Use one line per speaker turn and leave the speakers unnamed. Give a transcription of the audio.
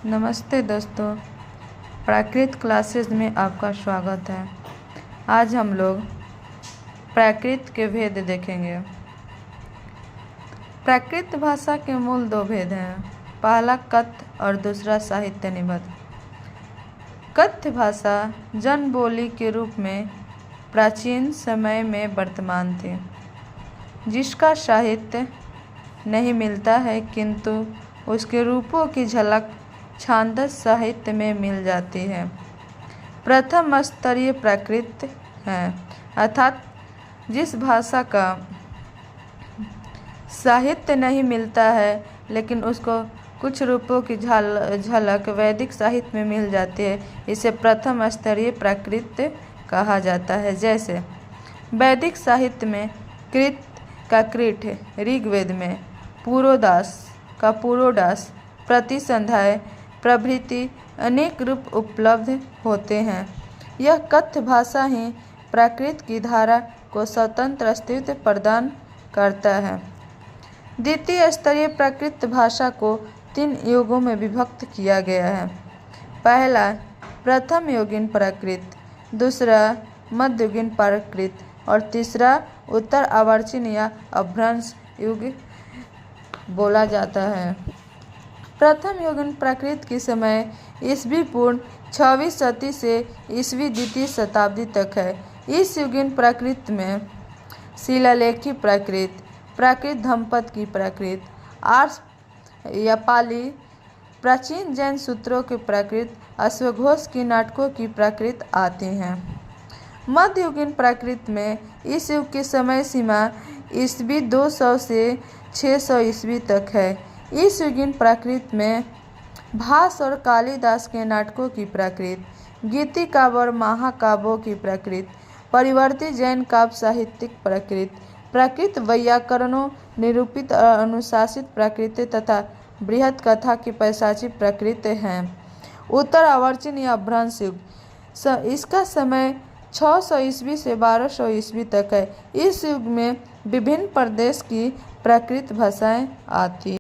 नमस्ते दोस्तों, प्राकृत क्लासेस में आपका स्वागत है। आज हम लोग प्राकृत के भेद देखेंगे। प्राकृत भाषा के मूल दो भेद हैं, पहला कथ्य और दूसरा साहित्य निबद्ध। कथ्य भाषा जन बोली के रूप में प्राचीन समय में वर्तमान थी, जिसका साहित्य नहीं मिलता है, किंतु उसके रूपों की झलक छांदस साहित्य में मिल जाती है। प्रथम स्तरीय प्राकृत है, अर्थात जिस भाषा का साहित्य नहीं मिलता है लेकिन उसको कुछ रूपों की झलक वैदिक साहित्य में मिल जाती है, इसे प्रथम स्तरीय प्राकृत कहा जाता है। जैसे वैदिक साहित्य में कृत का कृट, ऋग्वेद में पुरोडास का पुरोडास, प्रतिसंध्याय प्रभृति अनेक रूप उपलब्ध होते हैं। यह कथ्य भाषा ही प्राकृत की धारा को स्वतंत्र अस्तित्व प्रदान करता है। द्वितीय स्तरीय प्राकृत भाषा को 3 युगों में विभक्त किया गया है। पहला प्रथम युगीन प्राकृत, दूसरा मध्ययुगीन प्राकृत और तीसरा उत्तर अर्वाचीन या अपभ्रंश युग बोला जाता है। प्रथम युगीन प्राकृत के समय ईस्वी पूर्व 6वीं शती से ईस्वी द्वितीय शताब्दी तक है। इस युगीन प्राकृत में शिलालेखी प्राकृत, प्राकृत धम्मपद की प्राकृत, आर्ष या पाली, प्राचीन जैन सूत्रों के प्राकृत, अश्वघोष की नाटकों की प्राकृत आती हैं। मध्ययुगीन प्राकृत में इस युग की समय सीमा ईस्वी 200 से 600 ईस्वी तक है। इस युगीन प्राकृत में भास और कालिदास के नाटकों की प्राकृत, गीति काव्य और महाकाव्यों की प्राकृत, परिवर्ती जैन काव्य साहित्यिक प्राकृत, प्राकृत वैयाकरणों, निरूपित और अनुशासित प्राकृत तथा बृहत कथा की पैशाची प्राकृत हैं। उत्तर अर्वाचीन या अपभ्रंश युग, इसका समय 600 ईस्वी से 1200 ईस्वी तक है। इस युग में विभिन्न प्रदेश की प्राकृत भाषाएं आती